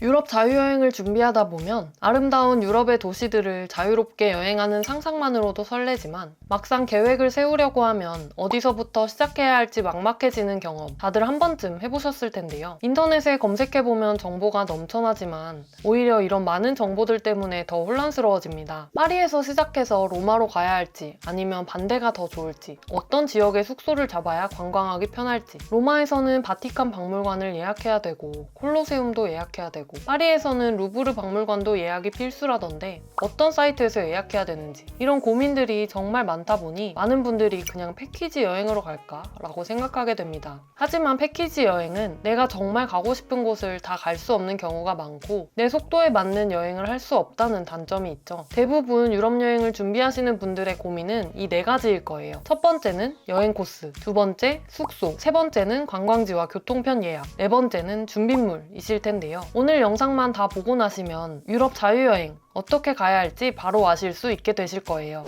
유럽 자유여행을 준비하다 보면 아름다운 유럽의 도시들을 자유롭게 여행하는 상상만으로도 설레지만 막상 계획을 세우려고 하면 어디서부터 시작해야 할지 막막해지는 경험 다들 한 번쯤 해보셨을 텐데요. 인터넷에 검색해보면 정보가 넘쳐나지만 오히려 이런 많은 정보들 때문에 더 혼란스러워집니다. 파리에서 시작해서 로마로 가야 할지 아니면 반대가 더 좋을지, 어떤 지역에 숙소를 잡아야 관광하기 편할지, 로마에서는 바티칸 박물관을 예약해야 되고 콜로세움도 예약해야 되고 파리에서는 루브르 박물관도 예약이 필수라던데 어떤 사이트에서 예약해야 되는지, 이런 고민들이 정말 많다 보니 많은 분들이 그냥 패키지 여행으로 갈까? 라고 생각하게 됩니다. 하지만 패키지 여행은 내가 정말 가고 싶은 곳을 다 갈 수 없는 경우가 많고 내 속도에 맞는 여행을 할 수 없다는 단점이 있죠. 대부분 유럽 여행을 준비하시는 분들의 고민은 이 네 가지일 거예요. 첫 번째는 여행 코스, 두 번째 숙소, 세 번째는 관광지와 교통편 예약, 네 번째는 준비물이실 텐데요. 오늘 영상만 다 보고 나시면 유럽 자유여행 어떻게 가야 할지 바로 아실 수 있게 되실 거예요.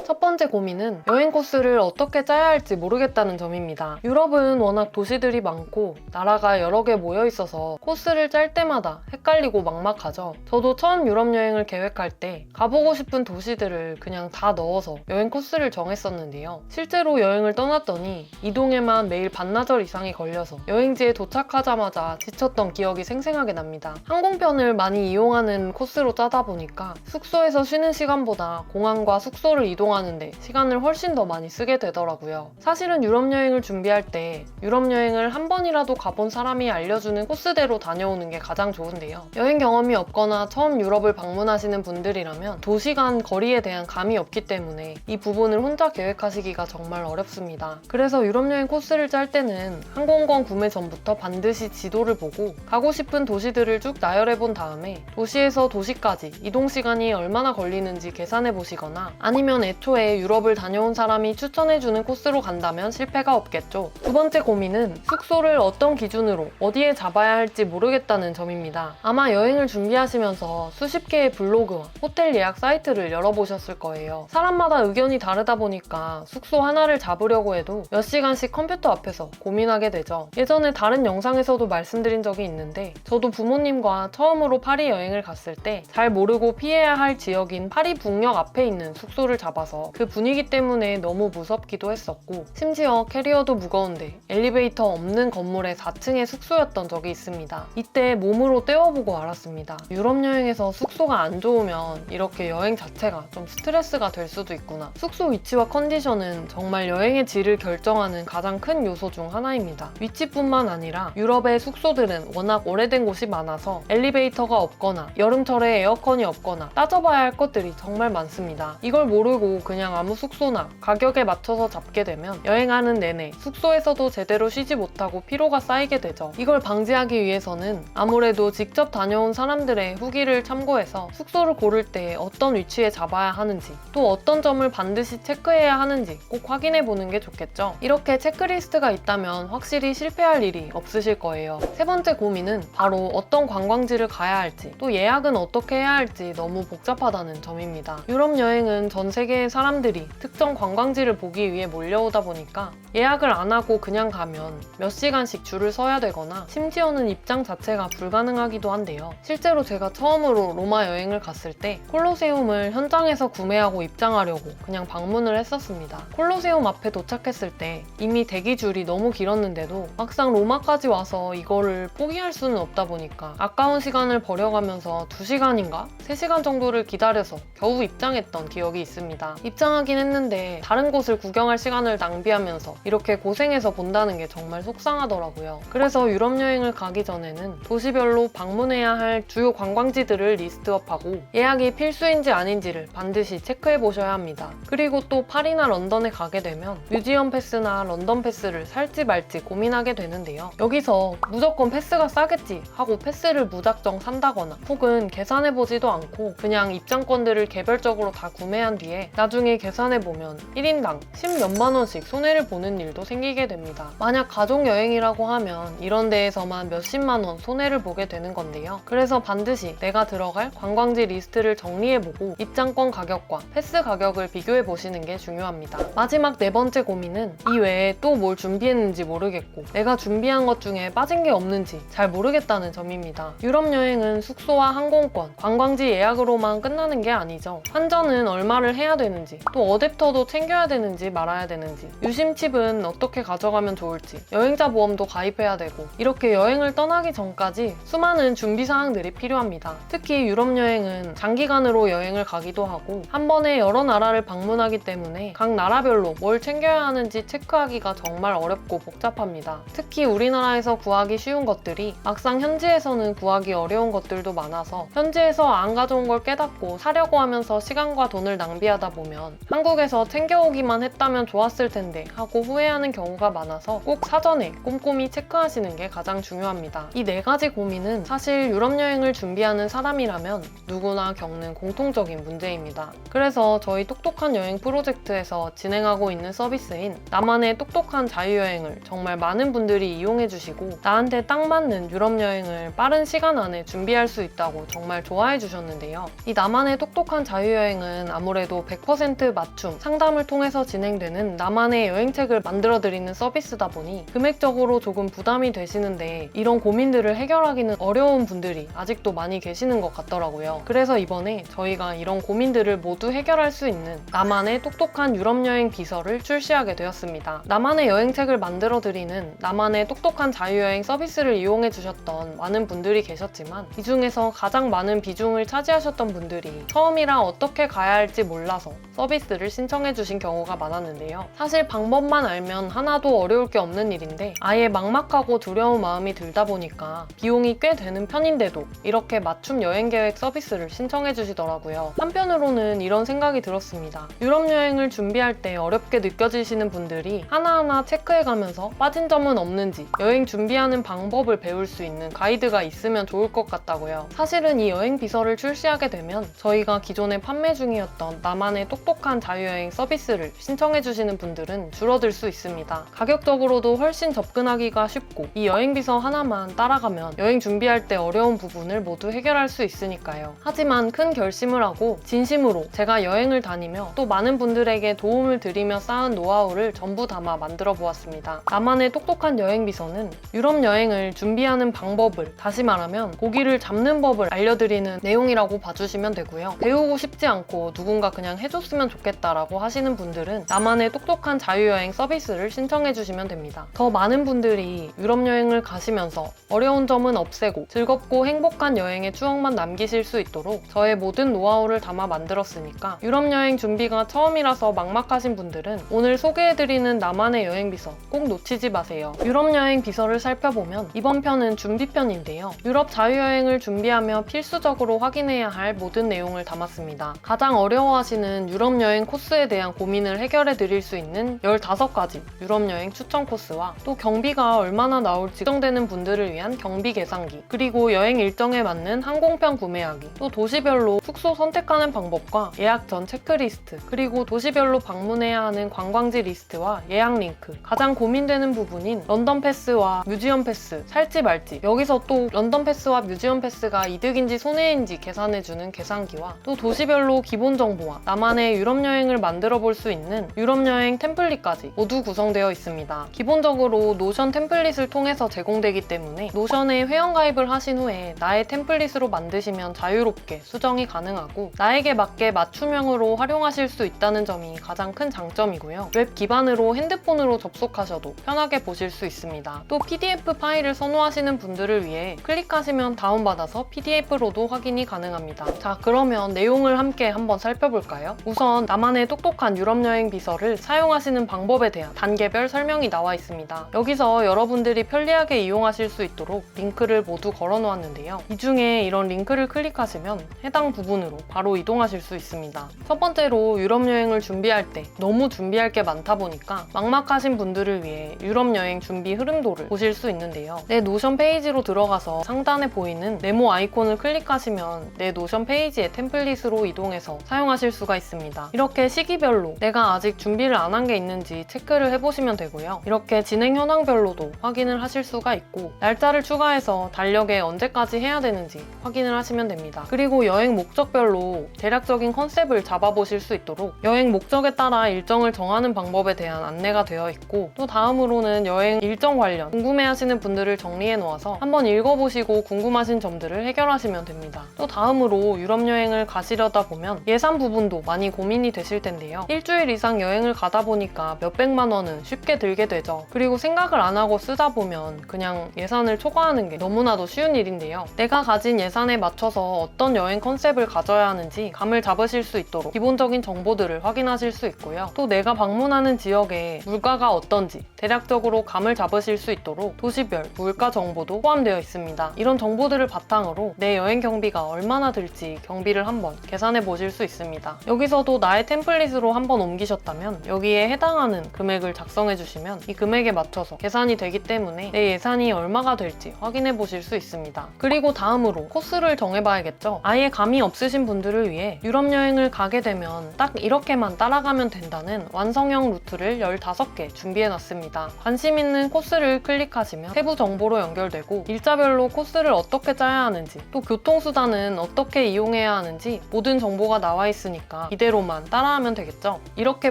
첫 번째 고민은 여행 코스를 어떻게 짜야 할지 모르겠다는 점입니다. 유럽은 워낙 도시들이 많고 나라가 여러 개 모여 있어서 코스를 짤 때마다 헷갈리고 막막하죠. 저도 처음 유럽 여행을 계획할 때 가보고 싶은 도시들을 그냥 다 넣어서 여행 코스를 정했었는데요. 실제로 여행을 떠났더니 이동에만 매일 반나절 이상이 걸려서 여행지에 도착하자마자 지쳤던 기억이 생생하게 납니다. 항공편을 많이 이용하는 코스로 짜다 보니까 숙소에서 쉬는 시간보다 공항과 숙소를 이동하는데 시간을 훨씬 더 많이 쓰게 되더라고요. 사실은 유럽 여행을 준비할 때 유럽 여행을 한 번이라도 가본 사람이 알려주는 코스대로 다녀오는 게 가장 좋은데요. 여행 경험이 없거나 처음 유럽을 방문하시는 분들이라면 도시 간 거리에 대한 감이 없기 때문에 이 부분을 혼자 계획하시기가 정말 어렵습니다. 그래서 유럽 여행 코스를 짤 때는 항공권 구매 전부터 반드시 지도를 보고 가고 싶은 도시들을 쭉 나열해 본 다음에 도시에서 도시까지 이동 시간이 얼마나 걸리는지 계산해 보시거나 아니면 애초에 유럽을 다녀온 사람이 추천해주는 코스로 간다면 실패가 없겠죠. 두 번째 고민은 숙소를 어떤 기준으로 어디에 잡아야 할지 모르겠다는 점입니다. 아마 여행을 준비하시면서 수십 개의 블로그와 호텔 예약 사이트를 열어보셨을 거예요. 사람마다 의견이 다르다 보니까 숙소 하나를 잡으려고 해도 몇 시간씩 컴퓨터 앞에서 고민하게 되죠. 예전에 다른 영상에서도 말씀드린 적이 있는데 저도 부모님과 처음으로 파리 여행을 갔을 때 잘 모르고 피해야 할 지역인 파리 북역 앞에 있는 숙소를 잡아서 그 분위기 때문에 너무 무섭기도 했었고 심지어 캐리어도 무거운데 엘리베이터 없는 건물의 4층의 숙소였던 적이 있습니다. 이때 몸으로 떼어보고 알았습니다. 유럽 여행에서 숙소가 안 좋으면 이렇게 여행 자체가 좀 스트레스가 될 수도 있구나. 숙소 위치와 컨디션은 정말 여행의 질을 결정하는 가장 큰 요소 중 하나입니다. 위치뿐만 아니라 유럽의 숙소들은 워낙 오래된 곳이 많아서 엘리베이터가 없거나 여름철에 에어컨이 없거나 따져봐야 할 것들이 정말 많습니다. 이걸 모르고 그냥 아무 숙소나 가격에 맞춰서 잡게 되면 여행하는 내내 숙소에서도 제대로 쉬지 못하고 피로가 쌓이게 되죠. 이걸 방지하기 위해서는 아무래도 직접 다녀온 사람들의 후기를 참고해서 숙소를 고를 때 어떤 위치에 잡아야 하는지 또 어떤 점을 반드시 체크해야 하는지 꼭 확인해 보는 게 좋겠죠. 이렇게 체크리스트가 있다면 확실히 실패할 일이 없으실 거예요. 세 번째 고민은 바로 어떤 관광지를 가야 할지 또 예약은 어떻게 해야 할지 너무 복잡하다는 점입니다. 유럽 여행은 전 세계의 사람들이 특정 관광지를 보기 위해 몰려오다 보니까 예약을 안 하고 그냥 가면 몇 시간씩 줄을 서야 되거나 심지어는 입장 자체가 불가능하기도 한데요. 실제로 제가 처음으로 로마 여행을 갔을 때 콜로세움을 현장에서 구매하고 입장하려고 그냥 방문을 했었습니다. 콜로세움 앞에 도착했을 때 이미 대기 줄이 너무 길었는데도 막상 로마까지 와서 이거를 포기할 수는 없다 보니까 아까운 시간을 버려가면서 2시간인가? 3시간 정도를 기다려서 겨우 입장했던 기억이 있습니다. 입장하긴 했는데 다른 곳을 구경할 시간을 낭비하면서 이렇게 고생해서 본다는 게 정말 속상하더라고요. 그래서 유럽 여행을 가기 전에는 도시별로 방문해야 할 주요 관광지들을 리스트업하고 예약이 필수인지 아닌지를 반드시 체크해 보셔야 합니다. 그리고 또 파리나 런던에 가게 되면 뮤지엄 패스나 런던 패스를 살지 말지 고민하게 되는데요. 여기서 무조건 패스가 싸겠지 하고 패스를 무작정 산다거나 혹은 계산해보지도 않고 그냥 입장권들을 개별적으로 다 구매한 뒤에 나중에 나중에 계산해보면 1인당 10몇만 원씩 손해를 보는 일도 생기게 됩니다. 만약 가족 여행이라고 하면 이런 데에서만 몇십만 원 손해를 보게 되는 건데요. 그래서 반드시 내가 들어갈 관광지 리스트를 정리해보고 입장권 가격과 패스 가격을 비교해보시는 게 중요합니다. 마지막 네 번째 고민은 이 외에 또 뭘 준비했는지 모르겠고 내가 준비한 것 중에 빠진 게 없는지 잘 모르겠다는 점입니다. 유럽 여행은 숙소와 항공권, 관광지 예약으로만 끝나는 게 아니죠. 환전은 얼마를 해야 되는지, 또 어댑터도 챙겨야 되는지 말아야 되는지, 유심칩은 어떻게 가져가면 좋을지, 여행자 보험도 가입해야 되고, 이렇게 여행을 떠나기 전까지 수많은 준비 사항들이 필요합니다. 특히 유럽 여행은 장기간으로 여행을 가기도 하고 한 번에 여러 나라를 방문하기 때문에 각 나라별로 뭘 챙겨야 하는지 체크하기가 정말 어렵고 복잡합니다. 특히 우리나라에서 구하기 쉬운 것들이 막상 현지에서는 구하기 어려운 것들도 많아서 현지에서 안 가져온 걸 깨닫고 사려고 하면서 시간과 돈을 낭비하다 보면 한국에서 챙겨오기만 했다면 좋았을 텐데 하고 후회하는 경우가 많아서 꼭 사전에 꼼꼼히 체크하시는 게 가장 중요합니다. 이 네 가지 고민은 사실 유럽 여행을 준비하는 사람이라면 누구나 겪는 공통적인 문제입니다. 그래서 저희 똑똑한 여행 프로젝트에서 진행하고 있는 서비스인 나만의 똑똑한 자유여행을 정말 많은 분들이 이용해주시고 나한테 딱 맞는 유럽 여행을 빠른 시간 안에 준비할 수 있다고 정말 좋아해 주셨는데요. 이 나만의 똑똑한 자유여행은 아무래도 100% 맞춤 상담을 통해서 진행되는 나만의 여행책을 만들어드리는 서비스다 보니 금액적으로 조금 부담이 되시는데 이런 고민들을 해결하기는 어려운 분들이 아직도 많이 계시는 것 같더라고요. 그래서 이번에 저희가 이런 고민들을 모두 해결할 수 있는 나만의 똑똑한 유럽 여행 비서를 출시하게 되었습니다. 나만의 여행책을 만들어드리는 나만의 똑똑한 자유여행 서비스를 이용해 주셨던 많은 분들이 계셨지만 이 중에서 가장 많은 비중을 차지하셨던 분들이 처음이라 어떻게 가야 할지 몰라서 서비스를 신청해 주신 경우가 많았는데요. 사실 방법만 알면 하나도 어려울 게 없는 일인데 아예 막막하고 두려운 마음이 들다 보니까 비용이 꽤 되는 편인데도 이렇게 맞춤 여행 계획 서비스를 신청해 주시더라고요. 한편으로는 이런 생각이 들었습니다. 유럽 여행을 준비할 때 어렵게 느껴지시는 분들이 하나하나 체크해가면서 빠진 점은 없는지 여행 준비하는 방법을 배울 수 있는 가이드가 있으면 좋을 것 같다고요. 사실은 이 여행 비서를 출시하게 되면 저희가 기존에 판매 중이었던 나만의 똑똑한 자유여행 서비스를 신청해주시는 분들은 줄어들 수 있습니다. 가격적으로도 훨씬 접근하기가 쉽고 이 여행 비서 하나만 따라가면 여행 준비할 때 어려운 부분을 모두 해결할 수 있으니까요. 하지만 큰 결심을 하고 진심으로 제가 여행을 다니며 또 많은 분들에게 도움을 드리며 쌓은 노하우를 전부 담아 만들어 보았습니다. 나만의 똑똑한 여행 비서는 유럽 여행을 준비하는 방법을, 다시 말하면 고기를 잡는 법을 알려드리는 내용이라고 봐주시면 되고요. 배우고 싶지 않고 누군가 그냥 해줬으면 좋겠다라고 하시는 분들은 나만의 똑똑한 자유여행 서비스를 신청해 주시면 됩니다. 더 많은 분들이 유럽 여행을 가시면서 어려운 점은 없애고 즐겁고 행복한 여행의 추억만 남기실 수 있도록 저의 모든 노하우를 담아 만들었으니까 유럽 여행 준비가 처음이라서 막막하신 분들은 오늘 소개해드리는 나만의 여행 비서 꼭 놓치지 마세요. 유럽 여행 비서를 살펴보면 이번 편은 준비편인데요. 유럽 자유여행을 준비하며 필수적으로 확인해야 할 모든 내용을 담았습니다. 가장 어려워하시는 유럽 여행 코스에 대한 고민을 해결해 드릴 수 있는 15가지 유럽 여행 추천 코스와 또 경비가 얼마나 나올지 걱정되는 분들을 위한 경비 계산기, 그리고 여행 일정에 맞는 항공편 구매하기, 또 도시별로 숙소 선택하는 방법과 예약 전 체크리스트, 그리고 도시별로 방문해야 하는 관광지 리스트와 예약 링크, 가장 고민되는 부분인 런던 패스와 뮤지엄 패스 살지 말지, 여기서 또 런던 패스와 뮤지엄 패스가 이득인지 손해인지 계산해주는 계산기와 또 도시별로 기본 정보와 나만의 유럽 여행을 만들어 볼 수 있는 유럽 여행 템플릿까지 모두 구성되어 있습니다. 기본적으로 노션 템플릿을 통해서 제공되기 때문에 노션에 회원가입을 하신 후에 나의 템플릿으로 만드시면 자유롭게 수정이 가능하고 나에게 맞게 맞춤형으로 활용하실 수 있다는 점이 가장 큰 장점이고요. 웹 기반으로 핸드폰으로 접속하셔도 편하게 보실 수 있습니다. 또 PDF 파일을 선호하시는 분들을 위해 클릭하시면 다운받아서 PDF로도 확인이 가능합니다. 자, 그러면 내용을 함께 한번 살펴볼까요? 우선 나만의 똑똑한 유럽 여행 비서를 사용하시는 방법에 대한 단계별 설명이 나와 있습니다. 여기서 여러분들이 편리하게 이용하실 수 있도록 링크를 모두 걸어 놓았는데요. 이 중에 이런 링크를 클릭하시면 해당 부분으로 바로 이동하실 수 있습니다. 첫 번째로 유럽 여행을 준비할 때 너무 준비할 게 많다 보니까 막막하신 분들을 위해 유럽 여행 준비 흐름도를 보실 수 있는데요. 내 노션 페이지로 들어가서 상단에 보이는 네모 아이콘을 클릭하시면 내 노션 페이지의 템플릿으로 이동해서 사용하실 수가 있습니다. 있습니다. 이렇게 시기별로 내가 아직 준비를 안 한 게 있는지 체크를 해보시면 되고요. 이렇게 진행 현황별로도 확인을 하실 수가 있고 날짜를 추가해서 달력에 언제까지 해야 되는지 확인을 하시면 됩니다. 그리고 여행 목적별로 대략적인 컨셉을 잡아보실 수 있도록 여행 목적에 따라 일정을 정하는 방법에 대한 안내가 되어 있고 또 다음으로는 여행 일정 관련 궁금해하시는 분들을 정리해 놓아서 한번 읽어보시고 궁금하신 점들을 해결하시면 됩니다. 또 다음으로 유럽 여행을 가시려다 보면 예산 부분도 많이 고민이 되실 텐데요. 일주일 이상 여행을 가다 보니까 몇백만 원은 쉽게 들게 되죠. 그리고 생각을 안 하고 쓰다 보면 그냥 예산을 초과하는 게 너무나도 쉬운 일인데요. 내가 가진 예산에 맞춰서 어떤 여행 컨셉을 가져야 하는지 감을 잡으실 수 있도록 기본적인 정보들을 확인하실 수 있고요. 또 내가 방문하는 지역의 물가가 어떤지 대략적으로 감을 잡으실 수 있도록 도시별 물가 정보도 포함되어 있습니다. 이런 정보들을 바탕으로 내 여행 경비가 얼마나 들지 경비를 한번 계산해 보실 수 있습니다. 여기서도 나의 템플릿으로 한번 옮기셨다면 여기에 해당하는 금액을 작성해 주시면 이 금액에 맞춰서 계산이 되기 때문에 내 예산이 얼마가 될지 확인해 보실 수 있습니다. 그리고 다음으로 코스를 정해봐야겠죠. 아예 감이 없으신 분들을 위해 유럽 여행을 가게 되면 딱 이렇게만 따라가면 된다는 완성형 루트를 15개 준비해 놨습니다. 관심 있는 코스를 클릭하시면 세부 정보로 연결되고 일자별로 코스를 어떻게 짜야 하는지 또 교통수단은 어떻게 이용해야 하는지 모든 정보가 나와 있으니까 이대로만 따라하면 되겠죠. 이렇게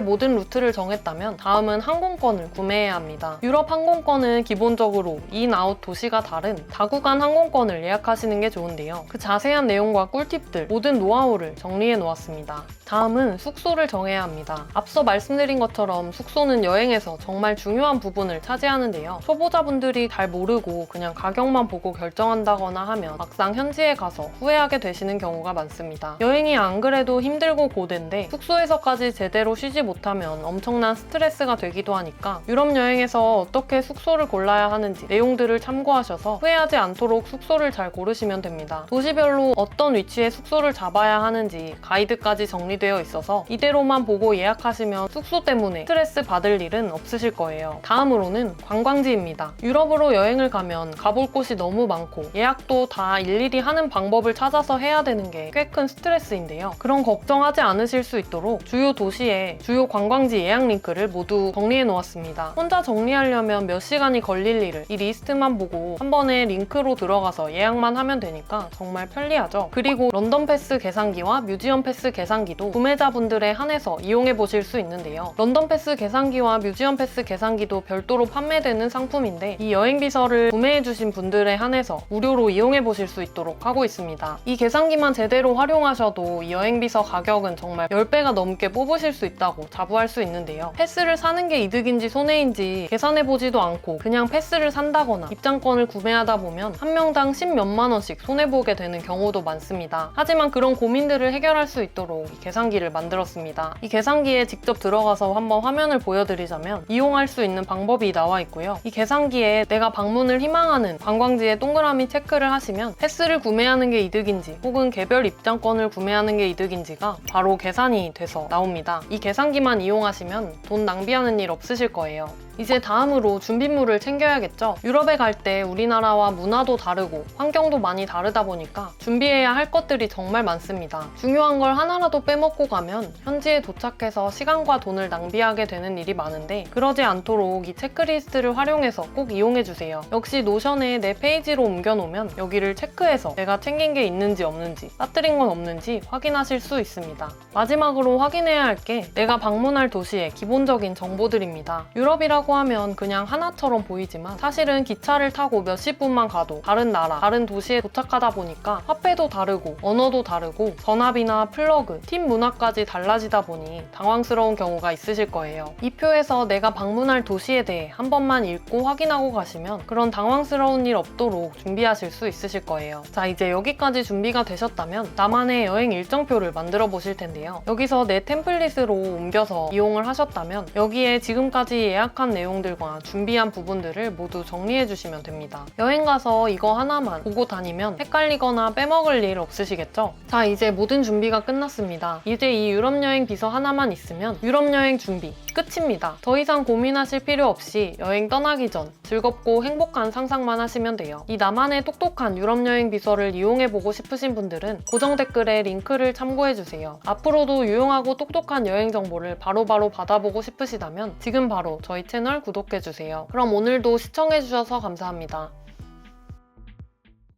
모든 루트를 정했다면 다음은 항공권을 구매해야 합니다. 유럽 항공권은 기본적으로 인, 아웃 도시가 다른 다구간 항공권을 예약하시는 게 좋은데요. 그 자세한 내용과 꿀팁들 모든 노하우를 정리해 놓았습니다. 다음은 숙소를 정해야 합니다. 앞서 말씀드린 것처럼 숙소는 여행에서 정말 중요한 부분을 차지하는데요. 초보자분들이 잘 모르고 그냥 가격만 보고 결정한다거나 하면 막상 현지에 가서 후회하게 되시는 경우가 많습니다. 여행이 안 그래도 힘들고 고된데 숙소에서까지 제대로 쉬지 못하면 엄청난 스트레스가 되기도 하니까 유럽 여행에서 어떻게 숙소를 골라야 하는지 내용들을 참고하셔서 후회하지 않도록 숙소를 잘 고르시면 됩니다. 도시별로 어떤 위치에 숙소를 잡아야 하는지 가이드까지 정리되어 있어서 이대로만 보고 예약하시면 숙소 때문에 스트레스 받을 일은 없으실 거예요. 다음으로는 관광지입니다. 유럽으로 여행을 가면 가볼 곳이 너무 많고 예약도 다 일일이 하는 방법을 찾아서 해야 되는 게 꽤 큰 스트레스인데요. 그런 걱정하지 않으실 수 있도록 주요 도시에 주요 관광지 예약 링크를 모두 정리해 놓았습니다. 혼자 정리하려면 몇 시간이 걸릴 일을 이 리스트만 보고 한 번에 링크로 들어가서 예약만 하면 되니까 정말 편리하죠. 그리고 런던 패스 계산기와 뮤지엄 패스 계산기도 구매자분들에 한해서 이용해 보실 수 있는데요. 런던 패스 계산기와 뮤지엄 패스 계산기도 별도로 판매되는 상품인데 이 여행 비서를 구매해 주신 분들에 한해서 무료로 이용해 보실 수 있도록 하고 있습니다. 이 계산기만 제대로 활용하셔도 이 여행 비서 가격은 정말 10배가 넘게 뽑으실 수 있다고 자부할 수 있는데요. 패스를 사는 게 이득인지 손해인지 계산해 보지도 않고 그냥 패스를 산다거나 입장권을 구매하다 보면 한 명당 10몇만 원씩 손해보게 되는 경우도 많습니다. 하지만 그런 고민들을 해결할 수 있도록 이 계산기를 만들었습니다. 이 계산기에 직접 들어가서 한번 화면을 보여드리자면 이용할 수 있는 방법이 나와 있고요. 이 계산기에 내가 방문을 희망하는 관광지에 동그라미 체크를 하시면 패스를 구매하는 게 이득인지 혹은 개별 입장권을 구매하는 게 이득인지가 바로 계산이 돼서 나옵니다. 이 계산기만 이용하시면 돈 낭비하는 일 없으실 거예요. 이제 다음으로 준비물을 챙겨야겠죠. 유럽에 갈 때 우리나라와 문화도 다르고 환경도 많이 다르다 보니까 준비해야 할 것들이 정말 많습니다. 중요한 걸 하나라도 빼먹고 가면 현지에 도착해서 시간과 돈을 낭비하게 되는 일이 많은데 그러지 않도록 이 체크리스트를 활용해서 꼭 이용해주세요. 역시 노션에 내 페이지로 옮겨놓으면 여기를 체크해서 내가 챙긴 게 있는지 없는지 빠뜨린 건 없는지 확인하실 수 있습니다. 마지막으로 확인해야 할 게 내가 방문할 도시의 기본적인 정보들입니다. 유럽이라고 하면 그냥 하나처럼 보이지만 사실은 기차를 타고 몇십 분만 가도 다른 나라, 다른 도시에 도착하다 보니까 화폐도 다르고 언어도 다르고 전압이나 플러그, 팀 문화까지 달라지다 보니 당황스러운 경우가 있으실 거예요. 이 표에서 내가 방문할 도시에 대해 한 번만 읽고 확인하고 가시면 그런 당황스러운 일 없도록 준비하실 수 있으실 거예요. 자, 이제 여기까지 준비가 되셨다면 나만의 여행 일정표를 만들어 보실 텐데요. 여기서 내 템플릿으로 옮겨서 이용을 하셨다면 여기에 지금까지 예약한 내용들과 준비한 부분들을 모두 정리해 주시면 됩니다. 여행 가서 이거 하나만 보고 다니면 헷갈리거나 빼먹을 일 없으시겠죠? 자, 이제 모든 준비가 끝났습니다. 이제 이 유럽 여행 비서 하나만 있으면 유럽 여행 준비 끝입니다. 더 이상 고민하실 필요 없이 여행 떠나기 전 즐겁고 행복한 상상만 하시면 돼요. 이 나만의 똑똑한 유럽 여행 비서를 이용해보고 싶으신 분들은 고정 댓글에 링크를 참고해주세요. 앞으로도 유용하고 똑똑한 여행 정보를 바로바로 받아보고 싶으시다면 지금 바로 저희 채널 구독해주세요. 그럼 오늘도 시청해주셔서 감사합니다.